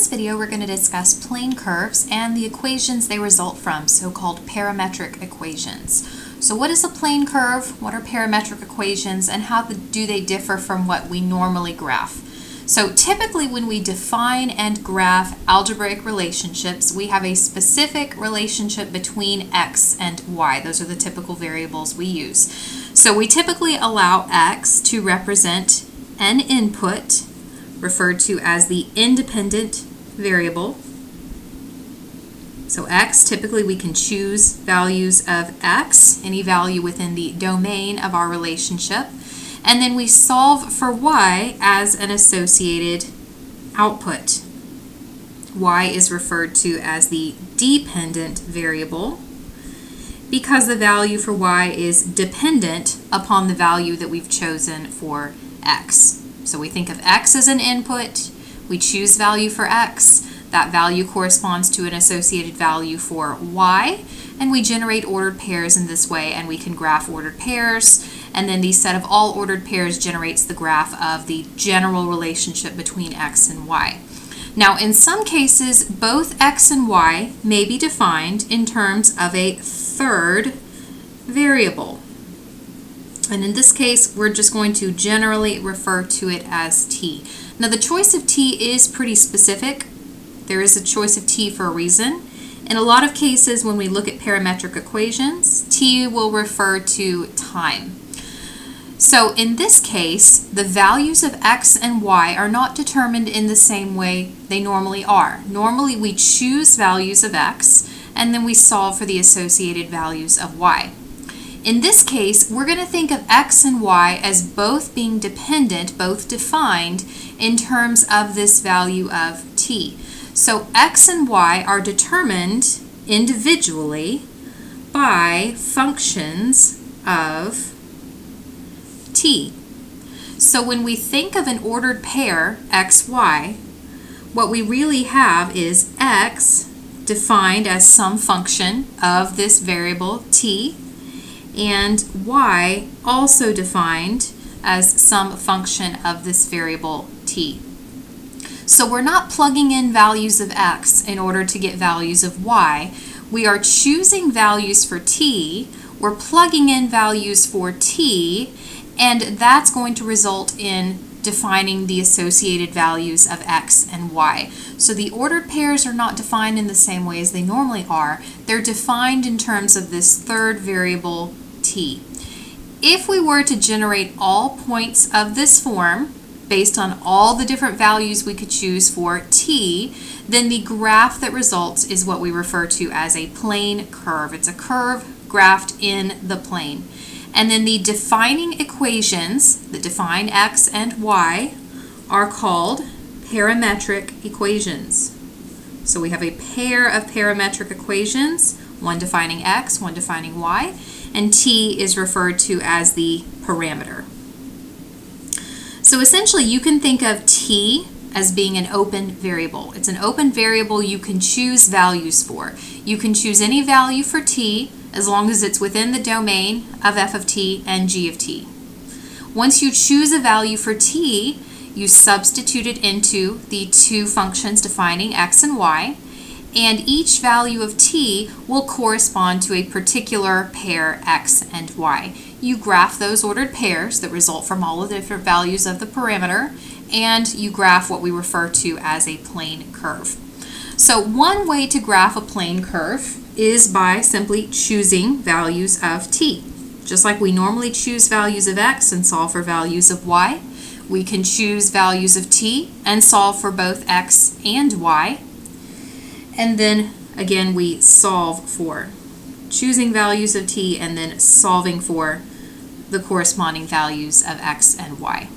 video, we're going to discuss plane curves and the equations they result from, so-called parametric equations. So what is a plane curve, what are parametric equations, and how do they differ from what we normally graph? So typically when we define and graph algebraic relationships, we have a specific relationship between x and y. Those are the typical variables we use. So we typically allow x to represent an input, referred to as the independent variable. So x, typically we can choose values of x, any value within the domain of our relationship, and then we solve for y as an associated output. Y is referred to as the dependent variable because the value for y is dependent upon the value that we've chosen for x. So we think of x as an input, we choose value for x, that value corresponds to an associated value for y, and we generate ordered pairs in this way, and we can graph ordered pairs, and then the set of all ordered pairs generates the graph of the general relationship between x and y. Now in some cases, both x and y may be defined in terms of a third variable. And in this case, we're just going to generally refer to it as t. Now the choice of t is pretty specific. There is a choice of t for a reason. In a lot of cases, when we look at parametric equations, t will refer to time. So in this case, the values of x and y are not determined in the same way they normally are. Normally we choose values of x, and then we solve for the associated values of y. In this case, we're going to think of x and y as both being dependent, both defined in terms of this value of t. So x and y are determined individually by functions of t. So when we think of an ordered pair, x, y, what we really have is x defined as some function of this variable t, and y also defined as some function of this variable t. So we're not plugging in values of x in order to get values of y. We are choosing values for t, we're plugging in values for t, and that's going to result in defining the associated values of x and y. So the ordered pairs are not defined in the same way as they normally are. They're defined in terms of this third variable t. If we were to generate all points of this form based on all the different values we could choose for t, then the graph that results is what we refer to as a plane curve. It's a curve graphed in the plane. And then the defining equations that define x and y are called parametric equations. So we have a pair of parametric equations, one defining x, one defining y, and t is referred to as the parameter. So essentially you can think of t as being an open variable. It's an open variable you can choose values for. You can choose any value for t as long as it's within the domain of f of t and g of t. Once you choose a value for t, you substitute it into the two functions defining x and y, and each value of t will correspond to a particular pair x and y. You graph those ordered pairs that result from all of the different values of the parameter, and you graph what we refer to as a plane curve. So one way to graph a plane curve is by simply choosing values of t. Just like we normally choose values of x and solve for values of y, we can choose values of t and solve for both x and y. And then again we solve for choosing values of t and then solving for the corresponding values of x and y.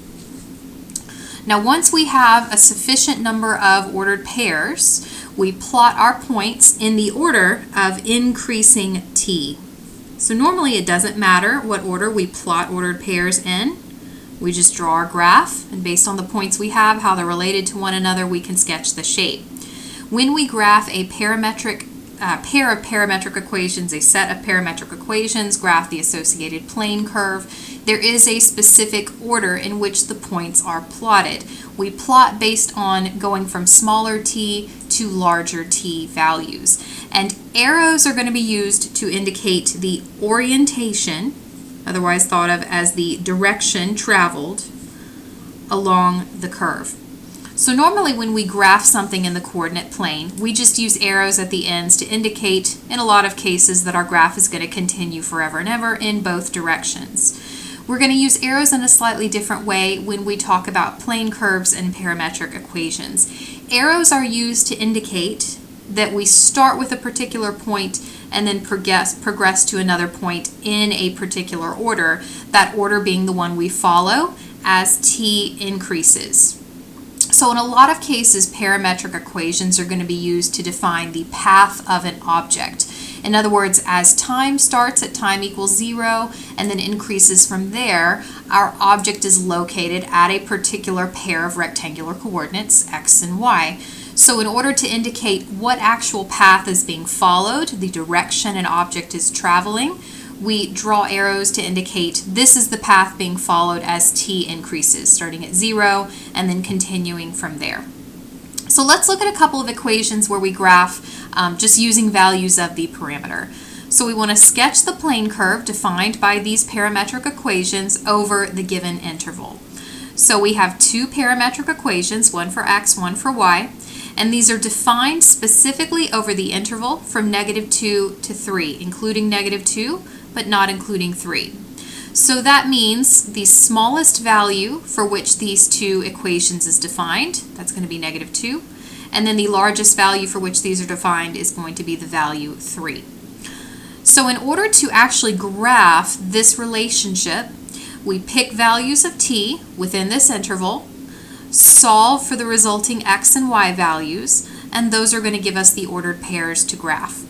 Now once we have a sufficient number of ordered pairs, we plot our points in the order of increasing t. So normally it doesn't matter what order we plot ordered pairs in. We just draw our graph, and based on the points we have, how they're related to one another, we can sketch the shape. When we graph a parametric pair of parametric equations, a set of parametric equations, graph the associated plane curve, there is a specific order in which the points are plotted. We plot based on going from smaller t to larger t values. And arrows are going to be used to indicate the orientation, otherwise thought of as the direction traveled along the curve. So normally when we graph something in the coordinate plane, we just use arrows at the ends to indicate, in a lot of cases, that our graph is going to continue forever and ever in both directions. We're going to use arrows in a slightly different way when we talk about plane curves and parametric equations. Arrows are used to indicate that we start with a particular point and then progress to another point in a particular order, that order being the one we follow as t increases. So in a lot of cases, parametric equations are going to be used to define the path of an object. In other words, as time starts at time equals 0 and then increases from there, our object is located at a particular pair of rectangular coordinates, x and y. So in order to indicate what actual path is being followed, the direction an object is traveling, we draw arrows to indicate this is the path being followed as t increases, starting at 0 and then continuing from there. So let's look at a couple of equations where we graph just using values of the parameter. So we want to sketch the plane curve defined by these parametric equations over the given interval. So we have two parametric equations, one for x, one for y, and these are defined specifically over the interval from -2 to 3, including -2, but not including 3. So that means the smallest value for which these two equations is defined, that's going to be -2, and then the largest value for which these are defined is going to be the value 3. So in order to actually graph this relationship, we pick values of t within this interval, solve for the resulting x and y values, and those are going to give us the ordered pairs to graph.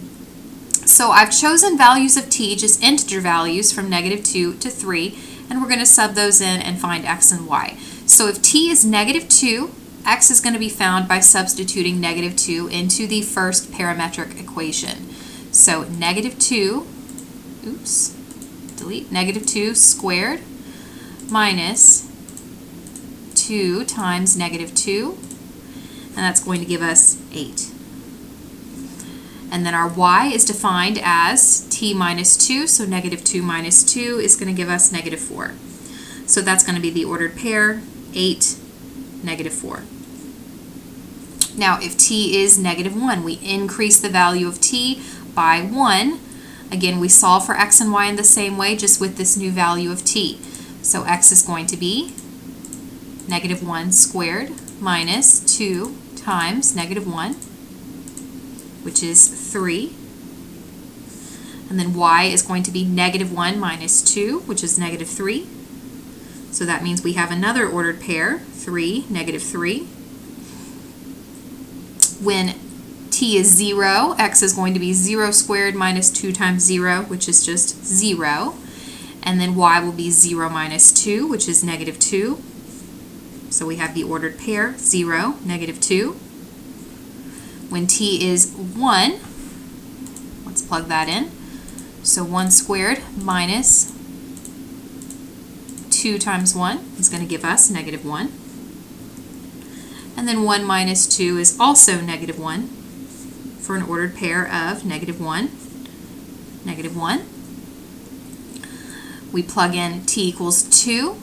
So I've chosen values of t, just integer values from -2 to 3, and we're going to sub those in and find x and y. So if t is -2, x is going to be found by substituting -2 into the first parametric equation. So -2, -2 squared minus 2 times -2, and that's going to give us 8. And then our y is defined as t minus 2, so -2 minus 2 is going to give us -4. So that's going to be the ordered pair, 8, -4. Now if t is -1, we increase the value of t by 1. Again, we solve for x and y in the same way, just with this new value of t. So x is going to be -1 squared minus 2 times -1, which is 3. And then y is going to be -1 minus 2, which is -3. So that means we have another ordered pair, 3, -3. When t is 0, x is going to be 0 squared minus 2 times 0, which is just 0. And then y will be 0 minus 2, which is -2. So we have the ordered pair, 0, -2. When t is 1, let's plug that in. So 1 squared minus 2 times 1 is going to give us -1. And then 1 minus 2 is also -1 for an ordered pair of -1, -1. We plug in t equals 2.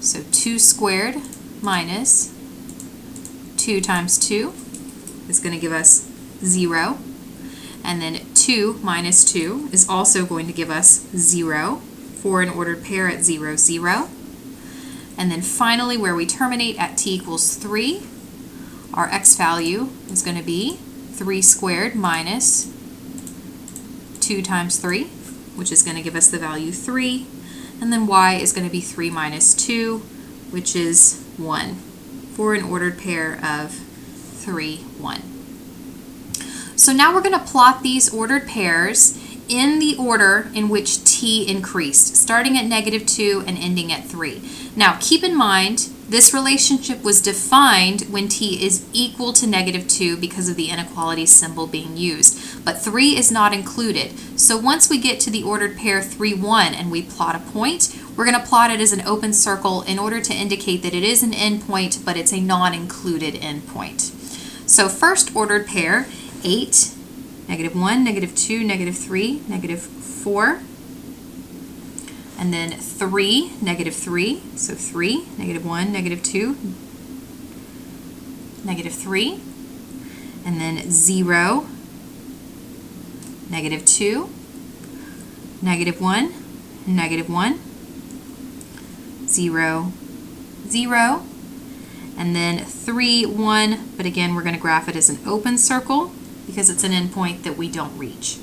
So 2 squared minus 2 times 2 is going to give us 0. And then 2 minus 2 is also going to give us 0 for an ordered pair at 0, 0. And then finally, where we terminate at t equals 3, our x value is going to be 3 squared minus 2 times 3, which is going to give us the value 3. And then y is going to be 3 minus 2, which is 1, for an ordered pair of 3, 1. So now we're going to plot these ordered pairs in the order in which t increased, starting at -2 and ending at 3. Now keep in mind, This relationship was defined when t is equal to -2 because of the inequality symbol being used. But 3 is not included. So once we get to the ordered pair 3, 1 and we plot a point, we're going to plot it as an open circle in order to indicate that it is an endpoint, but it's a non-included endpoint. So first ordered pair, 8, -1, -2, -3, -4. And then 3, -3, so 3, -1, -2, -3, and then 0, -2, -1, -1, 0, 0, and then 3, 1, but again we're going to graph it as an open circle because it's an endpoint that we don't reach.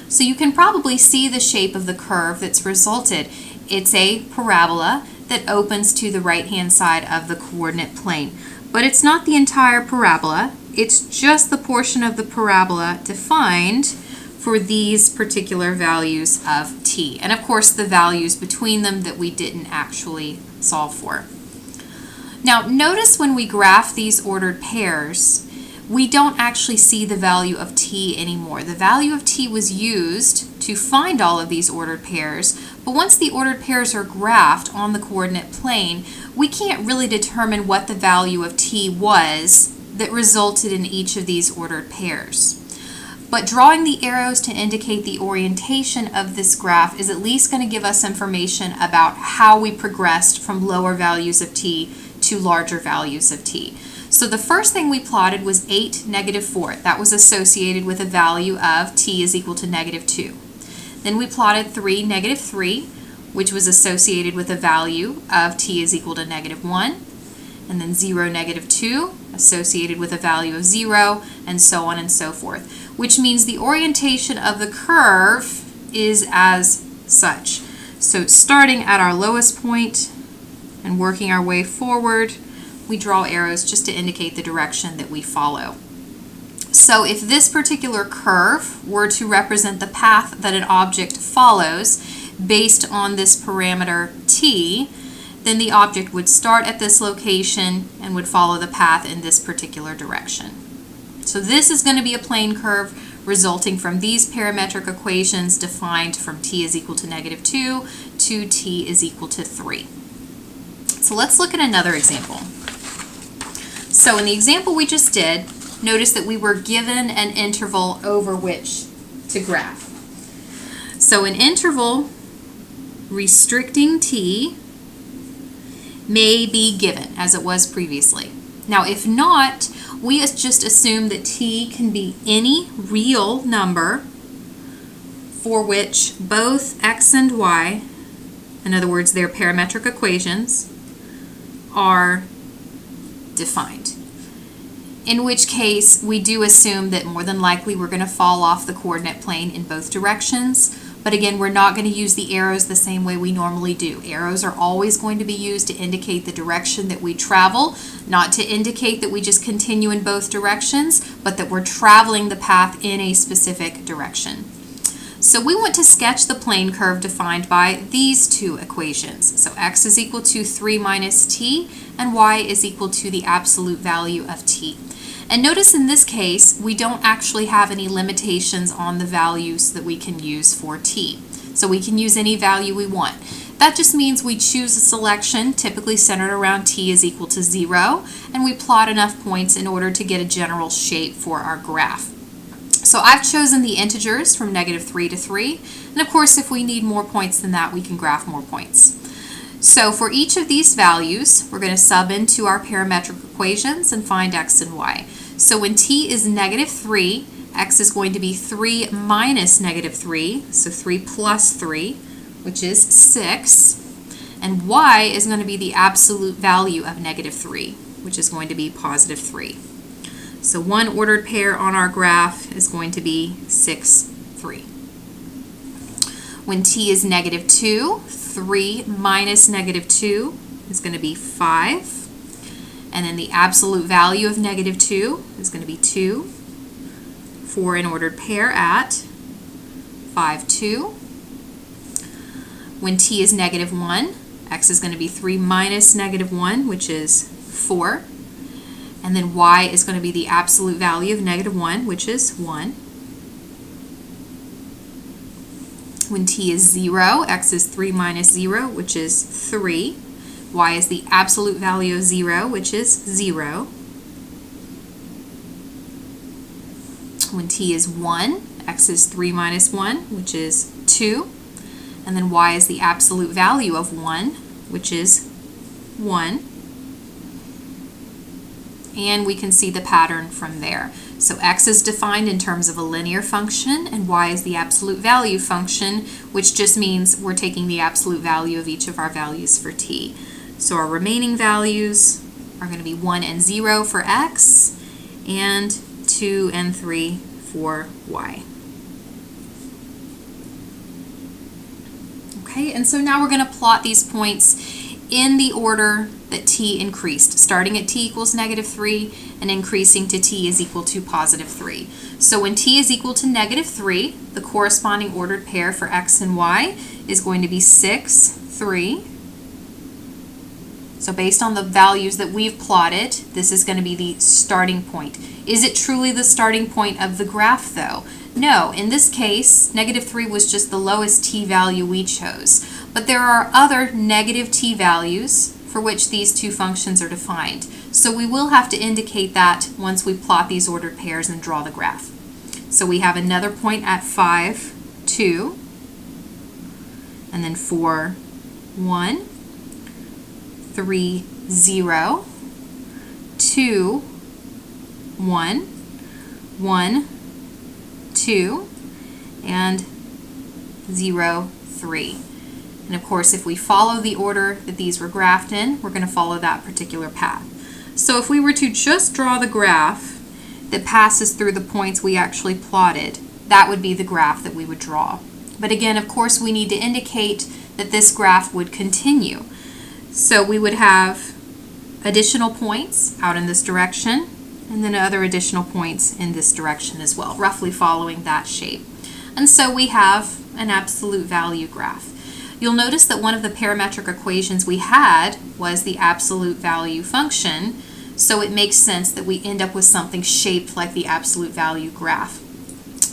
So you can probably see the shape of the curve that's resulted. It's a parabola that opens to the right-hand side of the coordinate plane. But it's not the entire parabola, it's just the portion of the parabola defined for these particular values of t. And of course the values between them that we didn't actually solve for. Now notice when we graph these ordered pairs, we don't actually see the value of t anymore. The value of t was used to find all of these ordered pairs, but once the ordered pairs are graphed on the coordinate plane, we can't really determine what the value of t was that resulted in each of these ordered pairs. But drawing the arrows to indicate the orientation of this graph is at least going to give us information about how we progressed from lower values of t to larger values of t. So the first thing we plotted was 8, -4. That was associated with a value of t is equal to -2. Then we plotted 3, -3, which was associated with a value of t is equal to -1. And then 0, -2, associated with a value of 0, and so on and so forth. Which means the orientation of the curve is as such. So starting at our lowest point and working our way forward, we draw arrows just to indicate the direction that we follow. So if this particular curve were to represent the path that an object follows based on this parameter t, then the object would start at this location and would follow the path in this particular direction. So this is going to be a plane curve resulting from these parametric equations defined from t is equal to -2 to t is equal to 3. So let's look at another example. So in the example we just did, notice that we were given an interval over which to graph. So an interval restricting t may be given, as it was previously. Now if not, we just assume that t can be any real number for which both x and y, in other words their parametric equations, are defined. In which case we do assume that more than likely we're going to fall off the coordinate plane in both directions, but again we're not going to use the arrows the same way we normally do. Arrows are always going to be used to indicate the direction that we travel, not to indicate that we just continue in both directions, but that we're traveling the path in a specific direction. So we want to sketch the plane curve defined by these two equations. So x is equal to 3 minus t, and y is equal to the absolute value of t. And notice in this case, we don't actually have any limitations on the values that we can use for t. So we can use any value we want. That just means we choose a selection typically centered around t is equal to 0, and we plot enough points in order to get a general shape for our graph. So I've chosen the integers from -3 to 3, and of course if we need more points than that, we can graph more points. So for each of these values, we're going to sub into our parametric equations and find x and y. So when t is -3, x is going to be 3 minus -3, so 3 plus 3, which is 6, and y is going to be the absolute value of -3, which is going to be positive 3. So one ordered pair on our graph is going to be 6, 3. When t is -2, 3 minus -2 is going to be 5. And then the absolute value of -2 is going to be 2 for an ordered pair at 5, 2. When t is -1, x is going to be 3 minus negative 1, which is 4. And then y is going to be the absolute value of negative 1, which is 1. When t is 0, x is 3 minus 0, which is 3. Y is the absolute value of 0, which is 0. When t is 1, x is 3 minus 1, which is 2. And then y is the absolute value of 1, which is 1. And we can see the pattern from there. So x is defined in terms of a linear function, and y is the absolute value function, which just means we're taking the absolute value of each of our values for t. So our remaining values are going to be 1 and 0 for x, and 2 and 3 for y. Okay, and so now we're going to plot these points in the order that t increased, starting at t equals negative 3 and increasing to t is equal to positive 3. So when t is equal to negative 3, the corresponding ordered pair for x and y is going to be 6, 3. So based on the values that we've plotted, this is going to be the starting point. Is it truly the starting point of the graph though? No, in this case, negative 3 was just the lowest t value we chose. But there are other negative t values for which these two functions are defined. So we will have to indicate that once we plot these ordered pairs and draw the graph. So we have another point at 5, 2, and then 4, 1, 3, 0, 2, 1, 1, 2, and 0, 3. And of course, if we follow the order that these were graphed in, we're going to follow that particular path. So if we were to just draw the graph that passes through the points we actually plotted, that would be the graph that we would draw. But again, of course, we need to indicate that this graph would continue. So we would have additional points out in this direction, and then other additional points in this direction as well, roughly following that shape. And so we have an absolute value graph. You'll notice that one of the parametric equations we had was the absolute value function, so it makes sense that we end up with something shaped like the absolute value graph.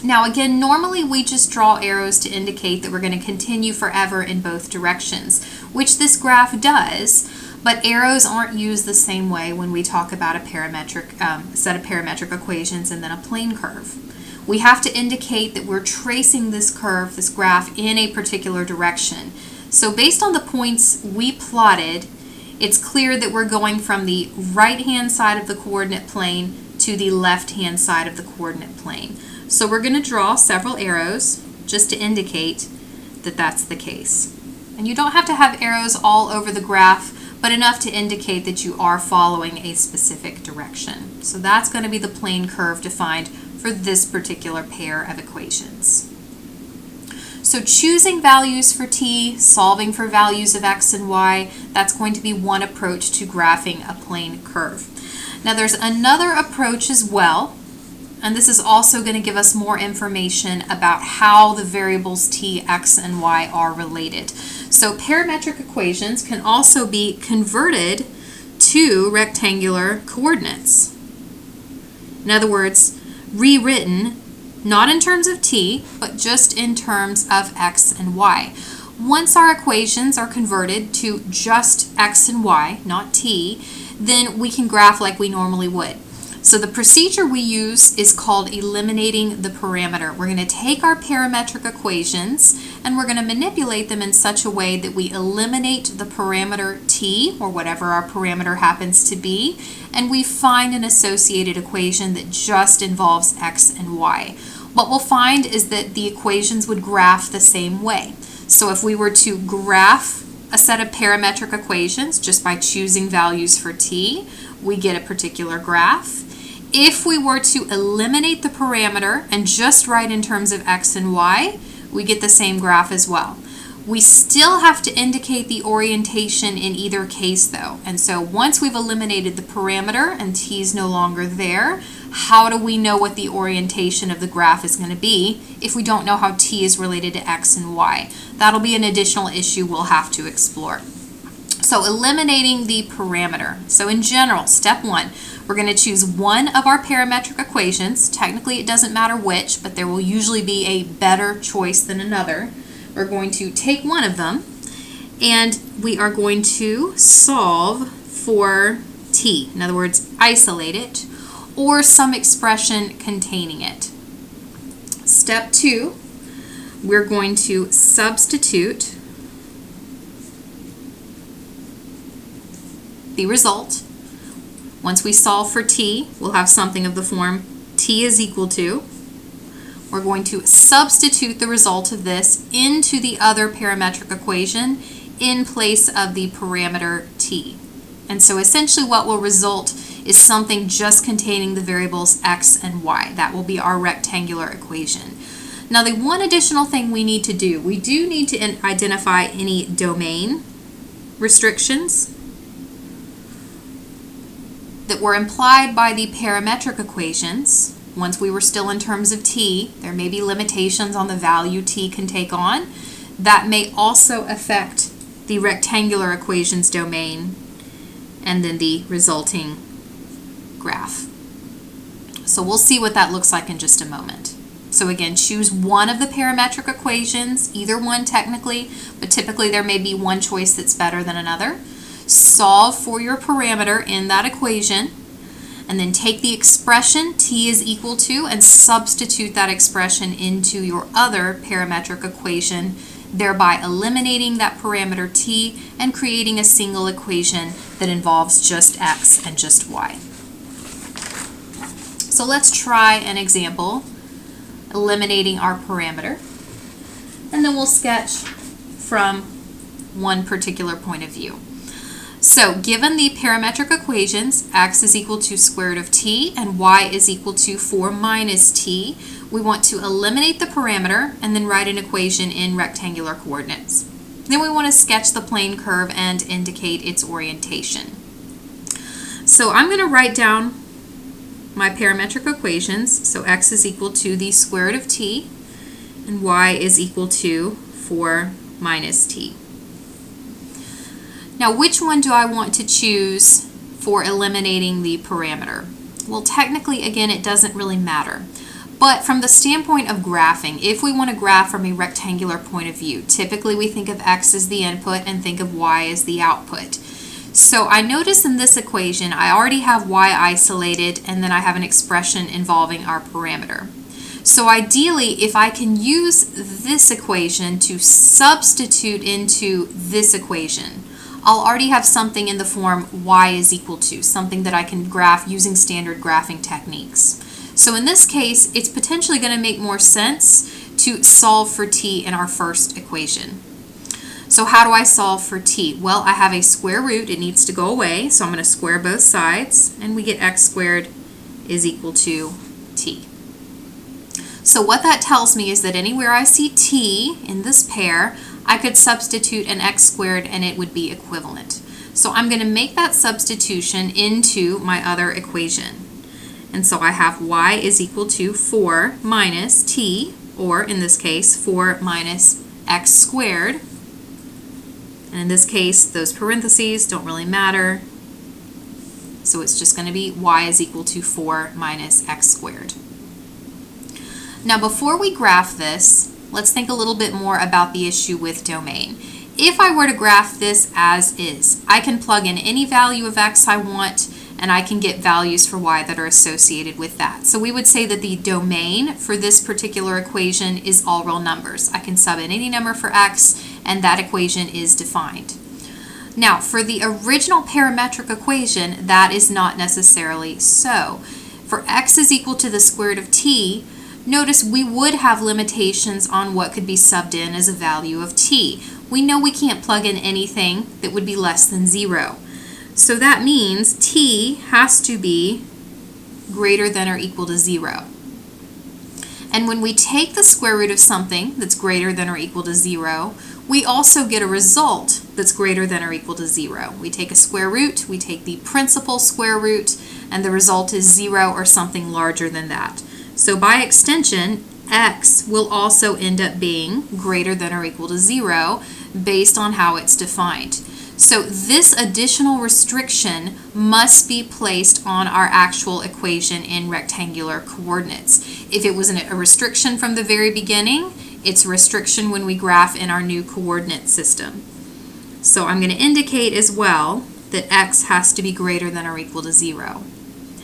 Now again, normally we just draw arrows to indicate that we're going to continue forever in both directions, which this graph does, but arrows aren't used the same way when we talk about a parametric set of parametric equations and then a plane curve. We have to indicate that we're tracing this curve, this graph, in a particular direction. So based on the points we plotted, it's clear that we're going from the right-hand side of the coordinate plane to the left-hand side of the coordinate plane. So we're going to draw several arrows just to indicate that that's the case. And you don't have to have arrows all over the graph, but enough to indicate that you are following a specific direction. So that's going to be the plane curve defined for this particular pair of equations. So choosing values for t, solving for values of x and y, that's going to be one approach to graphing a plane curve. Now there's another approach as well, and this is also going to give us more information about how the variables t, x, and y are related. So parametric equations can also be converted to rectangular coordinates. In other words, rewritten not in terms of t, but just in terms of x and y. Once our equations are converted to just x and y, not t, then we can graph like we normally would. So the procedure we use is called eliminating the parameter. We're going to take our parametric equations and we're going to manipulate them in such a way that we eliminate the parameter t, or whatever our parameter happens to be, and we find an associated equation that just involves x and y. What we'll find is that the equations would graph the same way. So if we were to graph a set of parametric equations just by choosing values for t, we get a particular graph. If we were to eliminate the parameter and just write in terms of x and y, we get the same graph as well. We still have to indicate the orientation in either case though. And so once we've eliminated the parameter and t is no longer there, how do we know what the orientation of the graph is going to be if we don't know how t is related to x and y? That'll be an additional issue we'll have to explore. So eliminating the parameter. So in general, step one, we're going to choose one of our parametric equations. Technically, it doesn't matter which, but there will usually be a better choice than another. We're going to take one of them, and we are going to solve for t. In other words, isolate it, or some expression containing it. Step two, we're going to substitute the result. Once we solve for t, we'll have something of the form t is equal to. We're going to substitute the result of this into the other parametric equation in place of the parameter t. And so essentially what will result is something just containing the variables x and y. That will be our rectangular equation. Now the one additional thing we need to do, we do need to identify any domain restrictions that were implied by the parametric equations. Once we were still in terms of t, there may be limitations on the value t can take on. That may also affect the rectangular equation's domain and then the resulting graph. So we'll see what that looks like in just a moment. So again, choose one of the parametric equations, either one technically, but typically there may be one choice that's better than another. Solve for your parameter in that equation, and then take the expression t is equal to and substitute that expression into your other parametric equation, thereby eliminating that parameter t and creating a single equation that involves just x and just y. So let's try an example eliminating our parameter, and then we'll sketch from one particular point of view. So given the parametric equations, x is equal to square root of t and y is equal to 4 minus t, we want to eliminate the parameter and then write an equation in rectangular coordinates. Then we want to sketch the plane curve and indicate its orientation. So I'm going to write down my parametric equations. So x is equal to the square root of t and y is equal to 4 minus t. Now, which one do I want to choose for eliminating the parameter? Well, technically, again, it doesn't really matter. But from the standpoint of graphing, if we want to graph from a rectangular point of view, typically we think of x as the input and think of y as the output. So I notice in this equation, I already have y isolated, and then I have an expression involving our parameter. So ideally, if I can use this equation to substitute into this equation, I'll already have something in the form y is equal to, something that I can graph using standard graphing techniques. So in this case, it's potentially going to make more sense to solve for t in our first equation. So how do I solve for t? Well, I have a square root. It needs to go away, so I'm going to square both sides, and we get x squared is equal to t. So what that tells me is that anywhere I see t in this pair, I could substitute an x squared and it would be equivalent. So I'm going to make that substitution into my other equation. And so I have y is equal to 4 minus t, or in this case, 4 minus x squared. And in this case, those parentheses don't really matter. So it's just going to be y is equal to 4 minus x squared. Now before we graph this, let's think a little bit more about the issue with domain. If I were to graph this as is, I can plug in any value of x I want, and I can get values for y that are associated with that. So we would say that the domain for this particular equation is all real numbers. I can sub in any number for x, and that equation is defined. Now, for the original parametric equation, that is not necessarily so. For x is equal to the square root of t, notice we would have limitations on what could be subbed in as a value of t. We know we can't plug in anything that would be less than 0. So that means t has to be greater than or equal to 0. And when we take the square root of something that's greater than or equal to 0, we also get a result that's greater than or equal to 0. We take a square root, we take the principal square root, and the result is 0 or something larger than that. So by extension, x will also end up being greater than or equal to 0 based on how it's defined. So this additional restriction must be placed on our actual equation in rectangular coordinates. If it was a restriction from the very beginning, it's a restriction when we graph in our new coordinate system. So I'm going to indicate as well that x has to be greater than or equal to 0.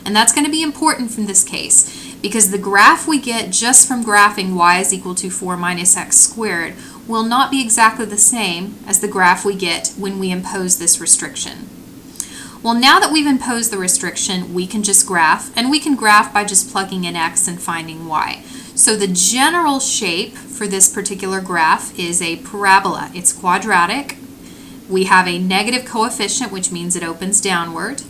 And that's going to be important from this case because the graph we get just from graphing y is equal to 4 minus x squared will not be exactly the same as the graph we get when we impose this restriction. Well, now that we've imposed the restriction, we can just graph, and we can graph by just plugging in x and finding y. So the general shape for this particular graph is a parabola. It's quadratic. We have a negative coefficient, which means it opens downward,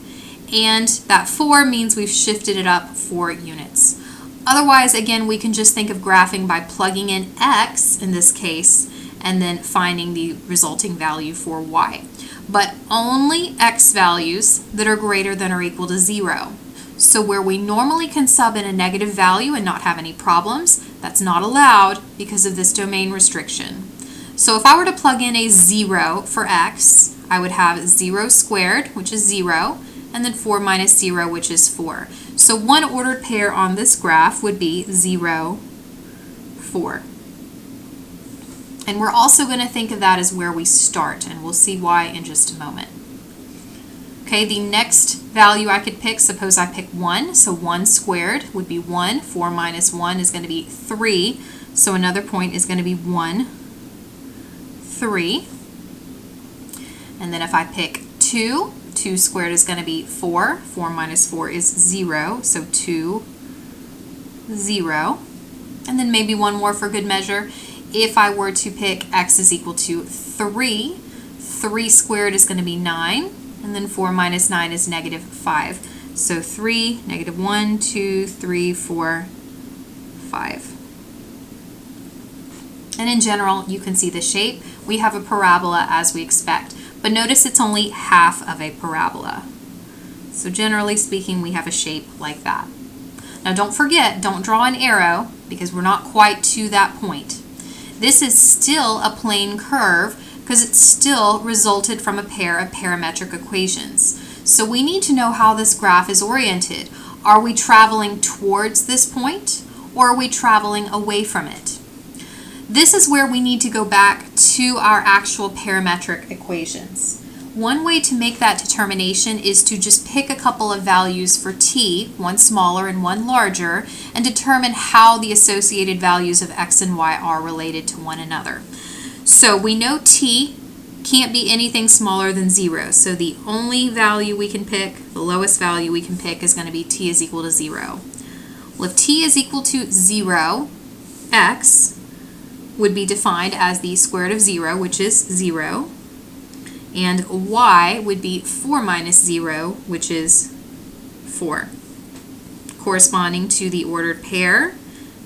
and that 4 means we've shifted it up 4 units. Otherwise, again, we can just think of graphing by plugging in x in this case and then finding the resulting value for y. But only x values that are greater than or equal to 0. So where we normally can sub in a negative value and not have any problems, that's not allowed because of this domain restriction. So if I were to plug in a 0 for x, I would have 0 squared, which is 0, and then 4 minus 0, which is 4. So one ordered pair on this graph would be 0, 4. And we're also going to think of that as where we start, and we'll see why in just a moment. Okay, the next value I could pick, suppose I pick 1, so 1 squared would be 1, 4 minus 1 is going to be 3, so another point is going to be 1, 3. And then if I pick 2, 2 squared is going to be 4, 4 minus 4 is 0, so 2, 0. And then maybe one more for good measure. If I were to pick x is equal to 3, 3 squared is going to be 9, and then 4 minus 9 is negative 5. So 3, negative 1, 2, 3, 4, 5. And in general, you can see the shape. We have a parabola as we expect. But notice it's only half of a parabola. So generally speaking, we have a shape like that. Now don't forget, don't draw an arrow because we're not quite to that point. This is still a plane curve because it still resulted from a pair of parametric equations. So we need to know how this graph is oriented. Are we traveling towards this point or are we traveling away from it? This is where we need to go back to our actual parametric equations. One way to make that determination is to just pick a couple of values for t, one smaller and one larger, and determine how the associated values of x and y are related to one another. So we know t can't be anything smaller than 0, so the only value we can pick, the lowest value we can pick, is going to be t is equal to 0. Well, if t is equal to 0, x would be defined as the square root of 0, which is 0, and y would be 4 minus 0, which is 4, corresponding to the ordered pair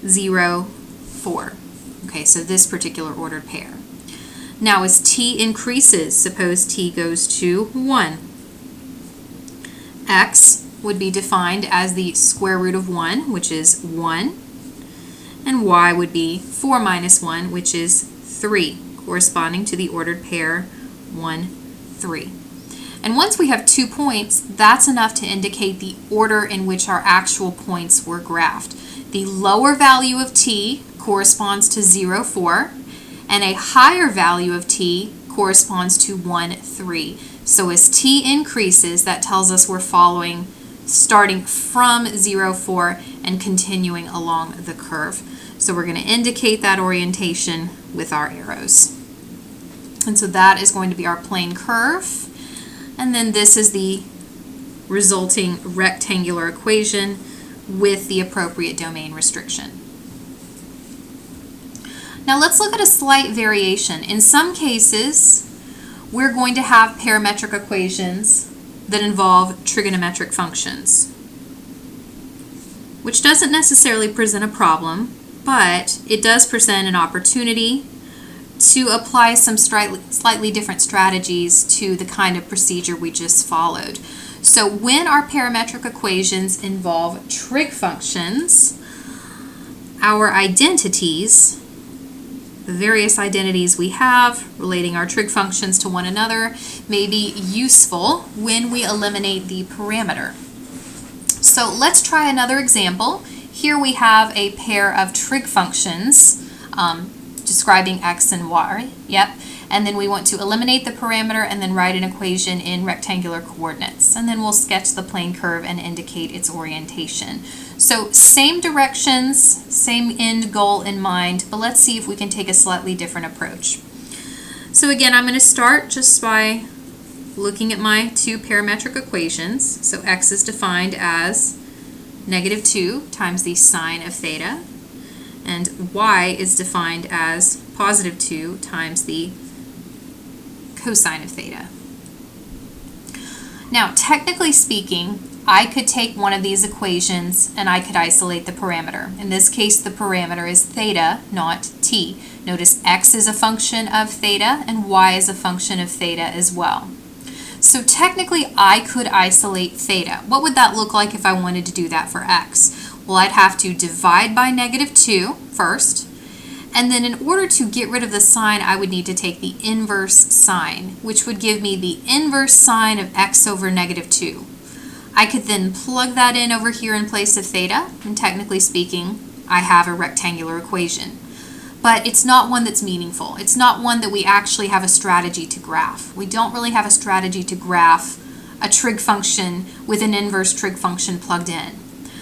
0, 4. Okay, so this particular ordered pair. Now as t increases, suppose t goes to 1, x would be defined as the square root of 1, which is 1, and y would be 4 minus 1, which is 3, corresponding to the ordered pair 1, 3. And once we have 2 points, that's enough to indicate the order in which our actual points were graphed. The lower value of t corresponds to 0, 4, and a higher value of t corresponds to 1, 3. So as t increases, that tells us we're starting from 0, 4 and continuing along the curve. So we're going to indicate that orientation with our arrows. And so that is going to be our plane curve. And then this is the resulting rectangular equation with the appropriate domain restriction. Now let's look at a slight variation. In some cases, we're going to have parametric equations that involve trigonometric functions, which doesn't necessarily present a problem, but it does present an opportunity to apply some slightly different strategies to the kind of procedure we just followed. So when our parametric equations involve trig functions, our identities the various identities we have relating our trig functions to one another may be useful when we eliminate the parameter. So let's try another example. Here we have a pair of trig functions describing x and y. Yep. And then we want to eliminate the parameter and then write an equation in rectangular coordinates. And then we'll sketch the plane curve and indicate its orientation. So same directions, same end goal in mind, but let's see if we can take a slightly different approach. So again, I'm going to start just by looking at my two parametric equations. So x is defined as -2 times the sine of theta, and y is defined as +2 times the cosine of theta. Now, technically speaking, I could take one of these equations and I could isolate the parameter. In this case, the parameter is theta, not t. Notice x is a function of theta and y is a function of theta as well. So technically, I could isolate theta. What would that look like if I wanted to do that for x? Well, I'd have to divide by -2 first, and then in order to get rid of the sine, I would need to take the inverse sine, which would give me the inverse sine of x over -2. I could then plug that in over here in place of theta, and technically speaking, I have a rectangular equation. But it's not one that's meaningful. It's not one that we actually have a strategy to graph. We don't really have a strategy to graph a trig function with an inverse trig function plugged in.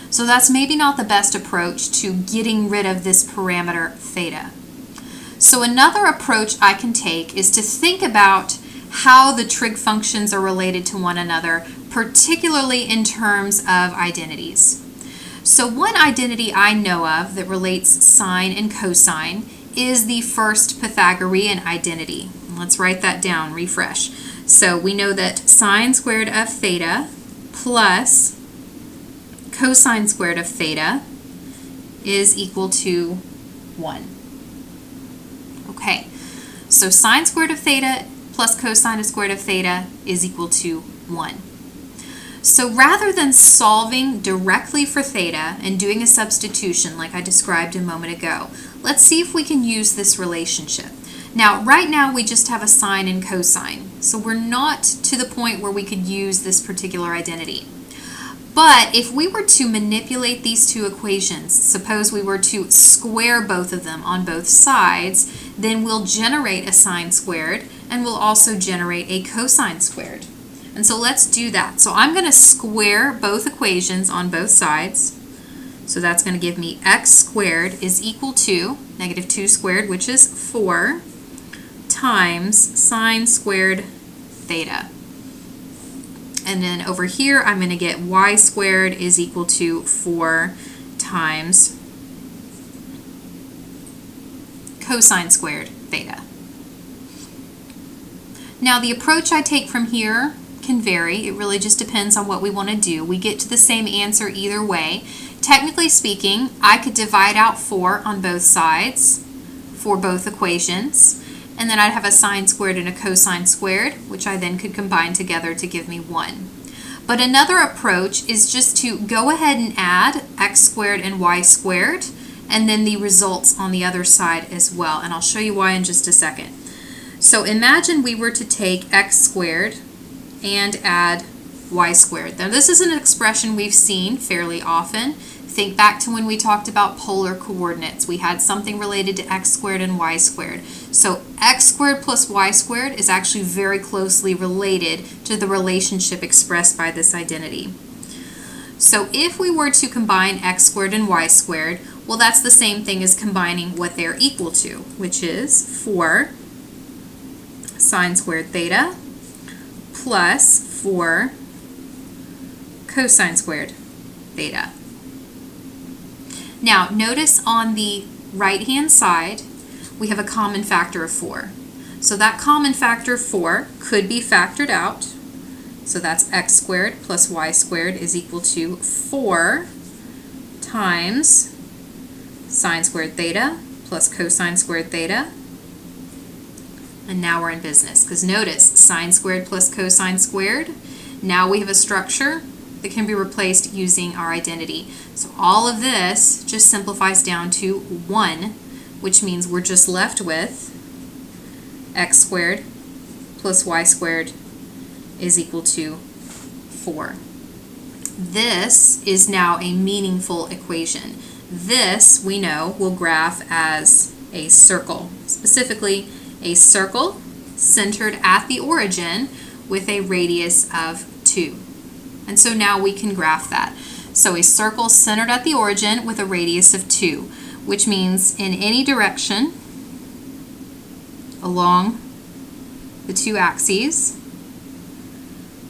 So that's maybe not the best approach to getting rid of this parameter theta. So another approach I can take is to think about how the trig functions are related to one another, particularly in terms of identities. So one identity I know of that relates sine and cosine is the first Pythagorean identity. Let's write that down, refresh. So we know that sine squared of theta plus cosine squared of theta is equal to 1. Okay, so sine squared of theta plus cosine squared of theta is equal to 1. So rather than solving directly for theta and doing a substitution like I described a moment ago, let's see if we can use this relationship. Now, right now we just have a sine and cosine, so we're not to the point where we could use this particular identity. But if we were to manipulate these two equations, suppose we were to square both of them on both sides, then we'll generate a sine squared and we'll also generate a cosine squared. And so let's do that. So I'm going to square both equations on both sides. So that's going to give me x squared is equal to -2 squared, which is 4, times sine squared theta. And then over here, I'm going to get y squared is equal to 4 times cosine squared theta. Now, the approach I take from here can vary. It really just depends on what we want to do. We get to the same answer either way. Technically speaking, I could divide out 4 on both sides for both equations, and then I'd have a sine squared and a cosine squared, which I then could combine together to give me 1. But another approach is just to go ahead and add x squared and y squared, and then the results on the other side as well, and I'll show you why in just a second. So imagine we were to take x squared and add y squared. Now this is an expression we've seen fairly often. Think back to when we talked about polar coordinates. We had something related to x squared and y squared. So x squared plus y squared is actually very closely related to the relationship expressed by this identity. So if we were to combine x squared and y squared, well, that's the same thing as combining what they're equal to, which is 4 sine squared theta plus 4 cosine squared theta. Now, notice on the right-hand side, we have a common factor of 4. So that common factor of 4 could be factored out. So that's x squared plus y squared is equal to 4 times sine squared theta plus cosine squared theta. And now we're in business, because notice sine squared plus cosine squared. Now we have a structure that can be replaced using our identity. So all of this just simplifies down to 1, which means we're just left with x squared plus y squared is equal to 4. This is now a meaningful equation. This, we know, will graph as a circle, specifically a circle centered at the origin with a radius of 2. And so now we can graph that. So a circle centered at the origin with a radius of 2, which means in any direction along the two axes,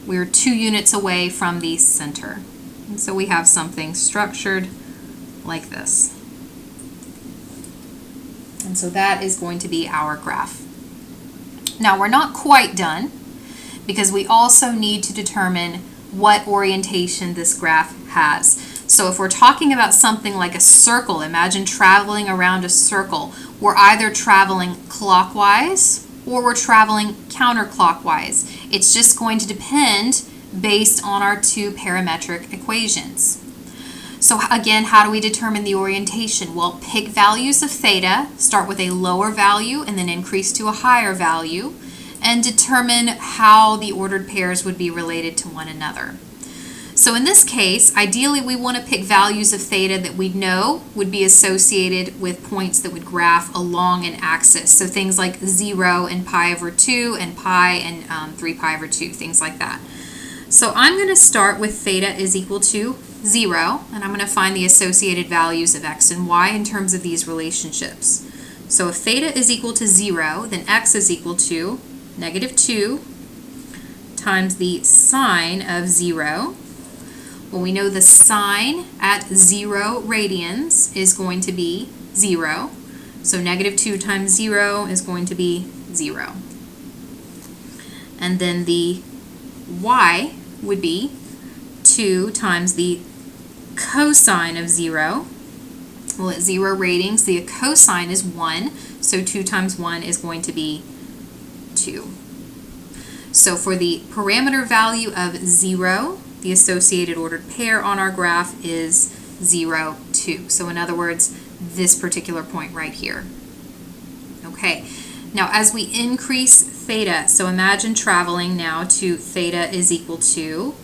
we're 2 units away from the center. And so we have something structured like this. And so that is going to be our graph. Now we're not quite done because we also need to determine what orientation this graph has. So if we're talking about something like a circle, imagine traveling around a circle, we're either traveling clockwise or we're traveling counterclockwise. It's just going to depend based on our two parametric equations. So again, how do we determine the orientation? Well, pick values of theta, start with a lower value and then increase to a higher value, and determine how the ordered pairs would be related to one another. So in this case, ideally we want to pick values of theta that we know would be associated with points that would graph along an axis. So things like 0 and pi over 2 and pi and 3 pi over 2, things like that. So I'm going to start with theta is equal to 0, and I'm going to find the associated values of x and y in terms of these relationships. So if theta is equal to 0, then x is equal to -2 times the sine of 0. Well, we know the sine at 0 radians is going to be 0. So -2 times 0 is going to be 0. And then the y would be 2 times the cosine of 0. Well, at 0 ratings, the cosine is 1, so 2 times 1 is going to be 2. So for the parameter value of 0, the associated ordered pair on our graph is 0, 2. So in other words, this particular point right here. Okay, now as we increase theta, so imagine traveling now to theta is equal to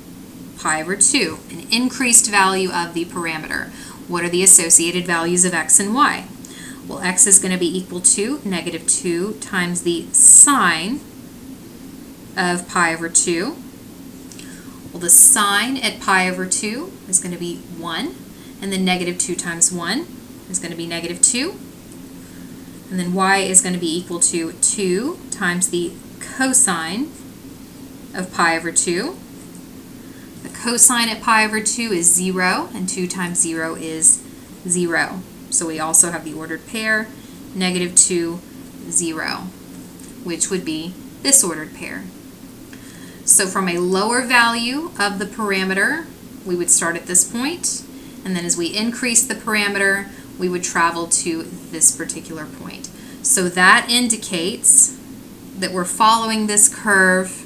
pi over 2, an increased value of the parameter. What are the associated values of x and y? Well, x is going to be equal to -2 times the sine of pi over 2. Well, the sine at pi over 2 is going to be 1, and then -2 times 1 is going to be -2. And then y is going to be equal to 2 times the cosine of pi over 2. The cosine at pi over 2 is 0, and 2 times 0 is 0. So we also have the ordered pair, -2, 0, which would be this ordered pair. So from a lower value of the parameter, we would start at this point, and then as we increase the parameter, we would travel to this particular point. So that indicates that we're following this curve,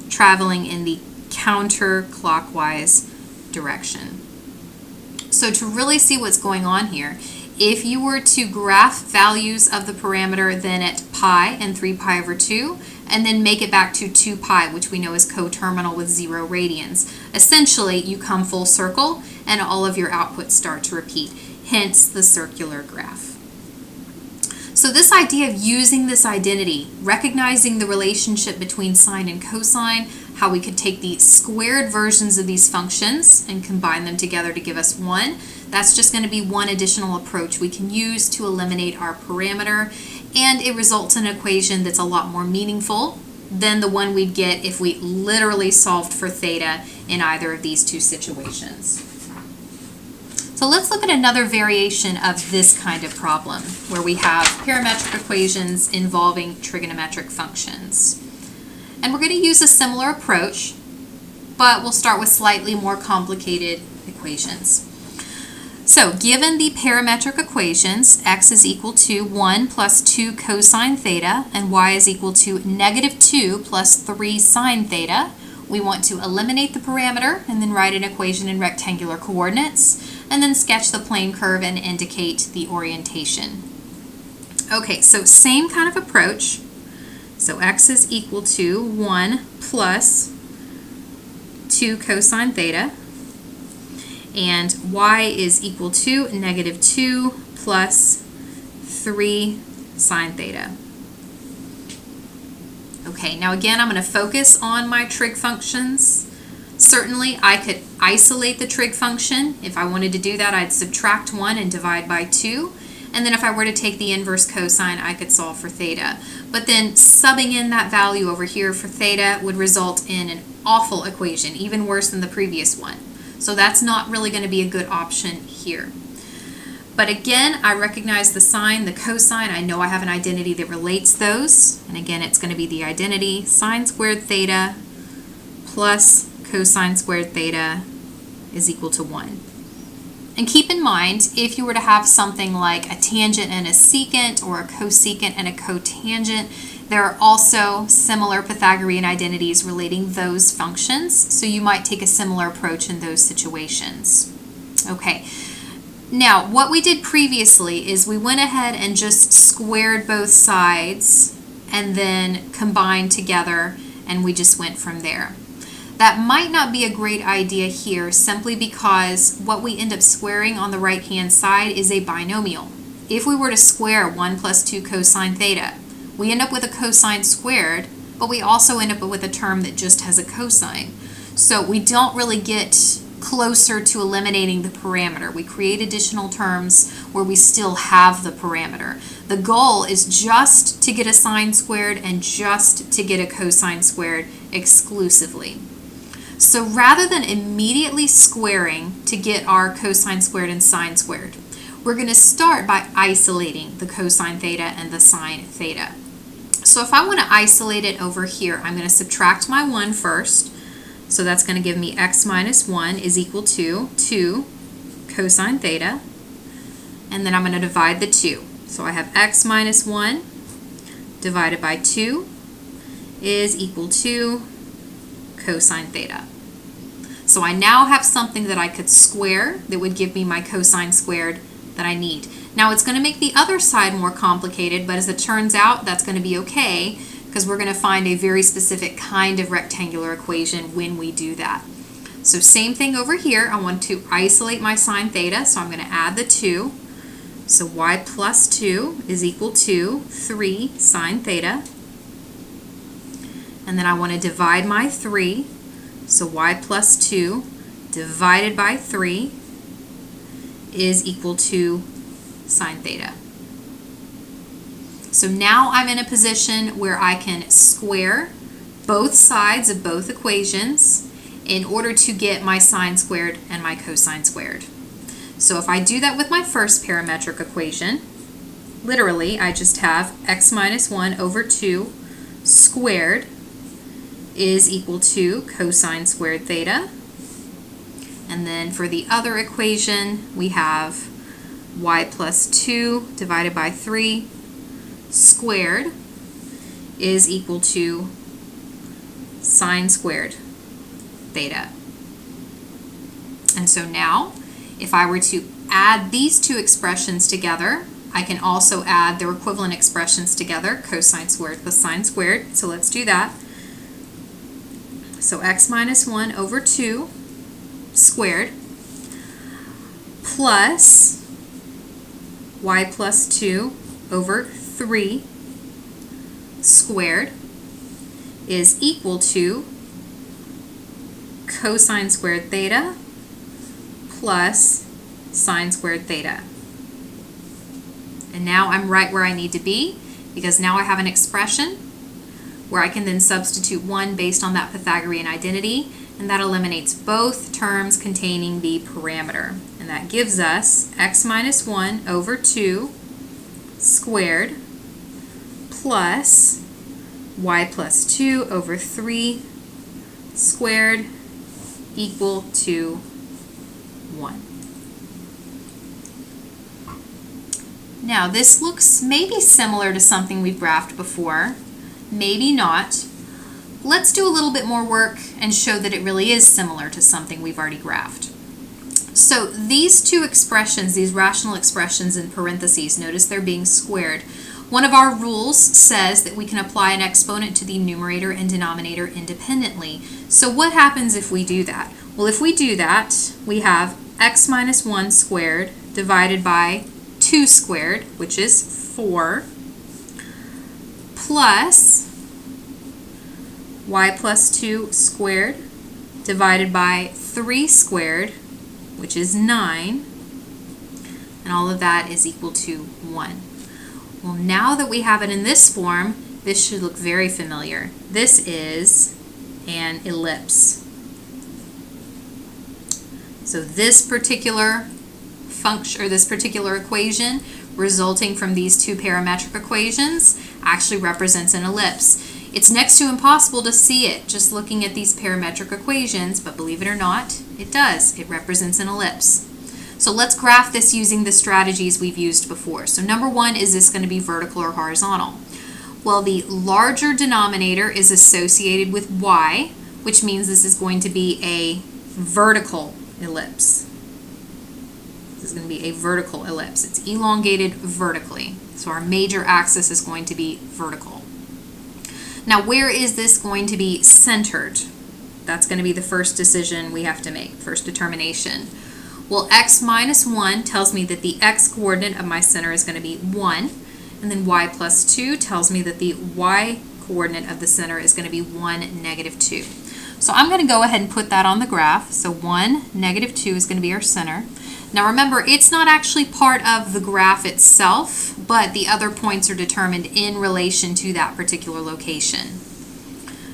traveling in the counterclockwise direction. So to really see what's going on here, if you were to graph values of the parameter then at pi and 3 pi over 2, and then make it back to 2 pi, which we know is coterminal with 0 radians, essentially you come full circle and all of your outputs start to repeat, hence the circular graph. So this idea of using this identity, recognizing the relationship between sine and cosine, how we could take the squared versions of these functions and combine them together to give us 1, that's just going to be one additional approach we can use to eliminate our parameter, and it results in an equation that's a lot more meaningful than the one we'd get if we literally solved for theta in either of these two situations. So let's look at another variation of this kind of problem where we have parametric equations involving trigonometric functions. And we're going to use a similar approach, but we'll start with slightly more complicated equations. So given the parametric equations, x is equal to 1 plus 2 cosine theta and y is equal to -2 plus 3 sine theta, we want to eliminate the parameter and then write an equation in rectangular coordinates and then sketch the plane curve and indicate the orientation. Okay, so same kind of approach. So x is equal to 1 plus 2 cosine theta, and y is equal to negative 2 plus 3 sine theta. Okay, now again, I'm going to focus on my trig functions. Certainly, I could isolate the trig function. If I wanted to do that, I'd subtract 1 and divide by 2. And then if I were to take the inverse cosine, I could solve for theta. But then subbing in that value over here for theta would result in an awful equation, even worse than the previous one. So that's not really going to be a good option here. But again, I recognize the sine, the cosine. I know I have an identity that relates those. And again, it's going to be the identity sine squared theta plus cosine squared theta is equal to 1. And keep in mind, if you were to have something like a tangent and a secant, or a cosecant and a cotangent, there are also similar Pythagorean identities relating those functions, so you might take a similar approach in those situations. Okay, now what we did previously is we went ahead and just squared both sides and then combined together, and we just went from there. That might not be a great idea here, simply because what we end up squaring on the right-hand side is a binomial. If we were to square 1 plus 2 cosine theta, we end up with a cosine squared, but we also end up with a term that just has a cosine. So we don't really get closer to eliminating the parameter. We create additional terms where we still have the parameter. The goal is just to get a sine squared and just to get a cosine squared exclusively. So rather than immediately squaring to get our cosine squared and sine squared, we're going to start by isolating the cosine theta and the sine theta. So if I want to isolate it over here, I'm going to subtract my 1 first. So that's going to give me x minus 1 is equal to 2 cosine theta. And then I'm going to divide the 2. So I have x minus 1 divided by 2 is equal to cosine theta. So I now have something that I could square that would give me my cosine squared that I need. Now it's going to make the other side more complicated, but as it turns out, that's going to be okay, because we're going to find a very specific kind of rectangular equation when we do that. So same thing over here. I want to isolate my sine theta, so I'm going to add the 2. So y plus 2 is equal to 3 sine theta. And then I want to divide my 3. So y plus 2 divided by 3 is equal to sine theta. So now I'm in a position where I can square both sides of both equations in order to get my sine squared and my cosine squared. So if I do that with my first parametric equation, literally I just have x minus 1 over 2 squared is equal to cosine squared theta. And then for the other equation, we have y plus 2 divided by 3 squared is equal to sine squared theta. And so now, if I were to add these two expressions together, I can also add their equivalent expressions together, cosine squared plus sine squared. So let's do that. So x minus 1 over 2 squared plus y plus 2 over 3 squared is equal to cosine squared theta plus sine squared theta. And now I'm right where I need to be, because now I have an expression where I can then substitute 1 based on that Pythagorean identity, and that eliminates both terms containing the parameter. And that gives us x minus 1 over 2 squared plus y plus 2 over 3 squared equal to 1. Now this looks maybe similar to something we've graphed before, maybe not. Let's do a little bit more work and show that it really is similar to something we've already graphed. So these two expressions, these rational expressions in parentheses, notice they're being squared. One of our rules says that we can apply an exponent to the numerator and denominator independently. So what happens if we do that? Well, if we do that, we have x minus 1 squared divided by 2 squared, which is 4, plus y plus 2 squared divided by 3 squared, which is 9, and all of that is equal to 1. Well, now that we have it in this form, this should look very familiar. This is an ellipse. So this particular function, or this particular equation, resulting from these two parametric equations, actually represents an ellipse. It's next to impossible to see it just looking at these parametric equations, but believe it or not, it does. It represents an ellipse. So let's graph this using the strategies we've used before. So number one, is this going to be vertical or horizontal? Well, the larger denominator is associated with y, which means this is going to be a vertical ellipse. This is going to be a vertical ellipse. It's elongated vertically. So our major axis is going to be vertical. Now, where is this going to be centered? That's going to be the first decision we have to make, first determination. Well, x minus 1 tells me that the x coordinate of my center is going to be 1, and then y plus 2 tells me that the y coordinate of the center is going to be 1, negative 2. So I'm going to go ahead and put that on the graph. So 1, negative 2 is going to be our center. Now remember, it's not actually part of the graph itself, but the other points are determined in relation to that particular location.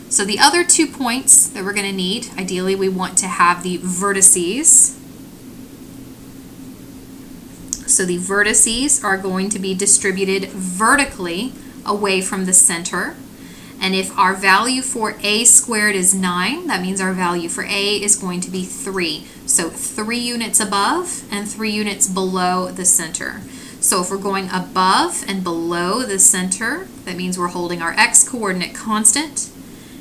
So the other 2 points that we're going to need, ideally we want to have the vertices. So the vertices are going to be distributed vertically away from the center. And if our value for a squared is 9, that means our value for a is going to be 3. So 3 units above and 3 units below the center. So if we're going above and below the center, that means we're holding our x coordinate constant,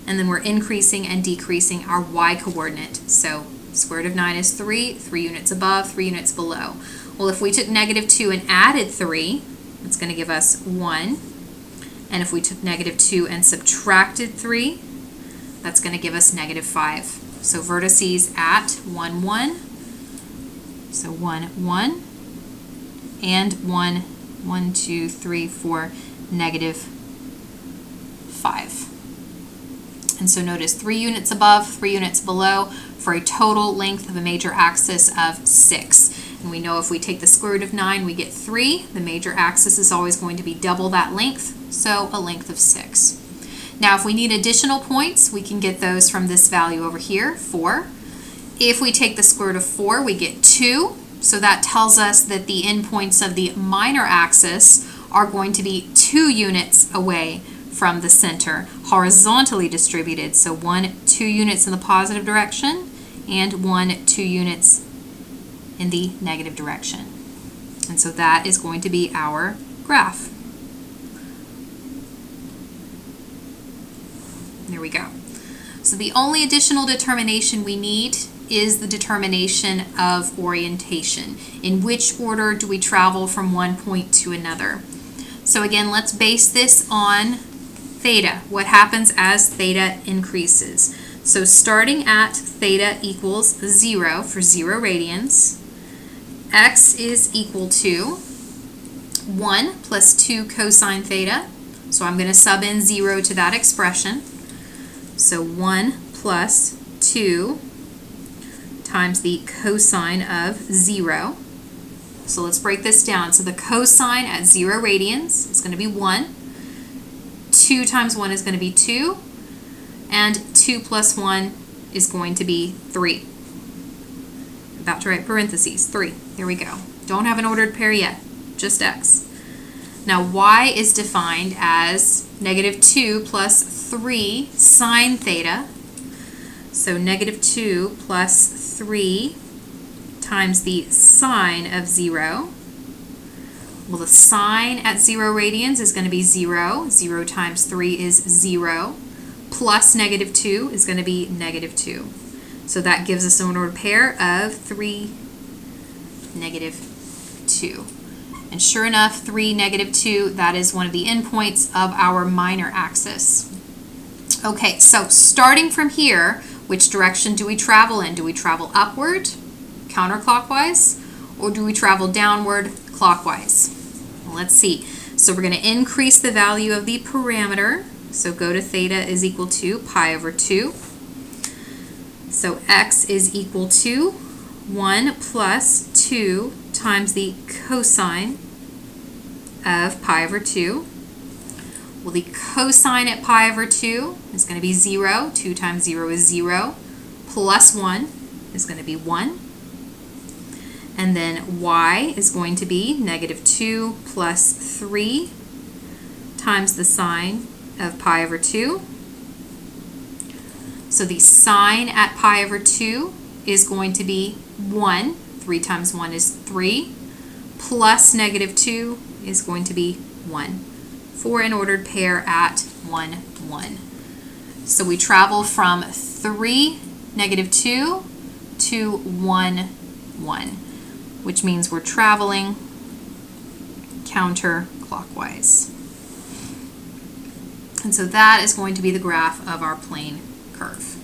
and then we're increasing and decreasing our y coordinate. So square root of 9 is 3, 3 units above, 3 units below. Well, if we took negative 2 and added 3, it's going to give us 1. And if we took negative 2 and subtracted 3, that's going to give us negative 5. So vertices at 1, 1. So 1, 1. And 1, 1, 2, 3, 4, negative 5. And so notice 3 units above, 3 units below, for a total length of a major axis of 6. And we know if we take the square root of 9, we get 3. The major axis is always going to be double that length, so a length of 6. Now, if we need additional points, we can get those from this value over here, 4. If we take the square root of 4, we get 2. So that tells us that the endpoints of the minor axis are going to be 2 units away from the center, horizontally distributed. So 1, 2 units in the positive direction, and 1, 2 units in the negative direction. And so that is going to be our graph. There we go. So the only additional determination we need is the determination of orientation. In which order do we travel from one point to another? So again, let's base this on theta. What happens as theta increases? So starting at theta equals 0 for 0 radians, x is equal to 1 plus 2 cosine theta. So I'm going to sub in 0 to that expression. So 1 plus 2 times the cosine of 0. So let's break this down. So the cosine at 0 radians is going to be 1. 2 times 1 is going to be 2. And 2 plus 1 is going to be 3. About to write parentheses, 3. There we go. Don't have an ordered pair yet, just x. Now y is defined as negative 2 plus 3 sine theta. So negative 2 plus 3 times the sine of 0. Well, the sine at 0 radians is going to be 0. 0 times 3 is 0. Plus negative 2 is going to be negative 2. So that gives us an ordered pair of 3, negative 2. And sure enough, 3, -2, that is one of the endpoints of our minor axis. Okay, so starting from here, which direction do we travel in? Do we travel upward, counterclockwise, or do we travel downward, clockwise? Well, let's see. So we're going to increase the value of the parameter. So go to theta is equal to pi over 2. So x is equal to 1 plus 2 times the cosine of pi over 2. Well, the cosine at pi over 2 is going to be 0. 2 times 0 is 0. Plus 1 is going to be 1. And then y is going to be -2 plus 3 times the sine of pi over 2. So the sine at pi over 2 is going to be 1. 3 times 1 is 3. Plus -2 is going to be 1. For an ordered pair at 1, 1. So we travel from 3, -2 to 1, 1, which means we're traveling counterclockwise. And so that is going to be the graph of our plane curve.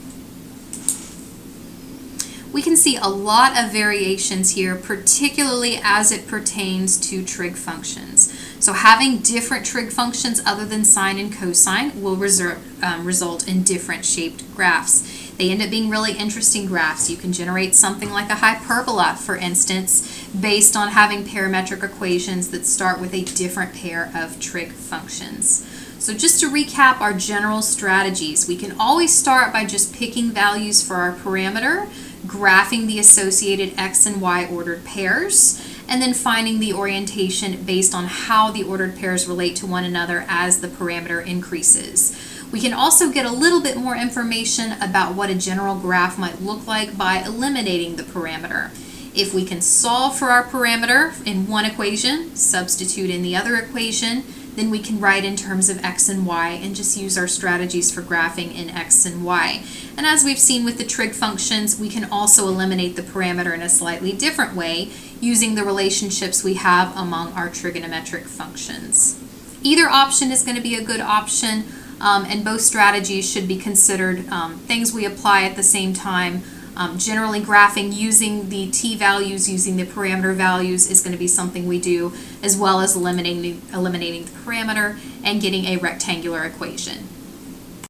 We can see a lot of variations here, particularly as it pertains to trig functions. So having different trig functions other than sine and cosine will result in different shaped graphs. They end up being really interesting graphs. You can generate something like a hyperbola, for instance, based on having parametric equations that start with a different pair of trig functions. So just to recap our general strategies, we can always start by just picking values for our parameter, graphing the associated x and y ordered pairs, and then finding the orientation based on how the ordered pairs relate to one another as the parameter increases. We can also get a little bit more information about what a general graph might look like by eliminating the parameter. If we can solve for our parameter in one equation, substitute in the other equation, then we can write in terms of x and y and just use our strategies for graphing in x and y. And as we've seen with the trig functions, we can also eliminate the parameter in a slightly different way using the relationships we have among our trigonometric functions. Either option is going to be a good option, and both strategies should be considered things we apply at the same time. Generally graphing using the t-values, using the parameter values is going to be something we do, as well as eliminating the parameter and getting a rectangular equation.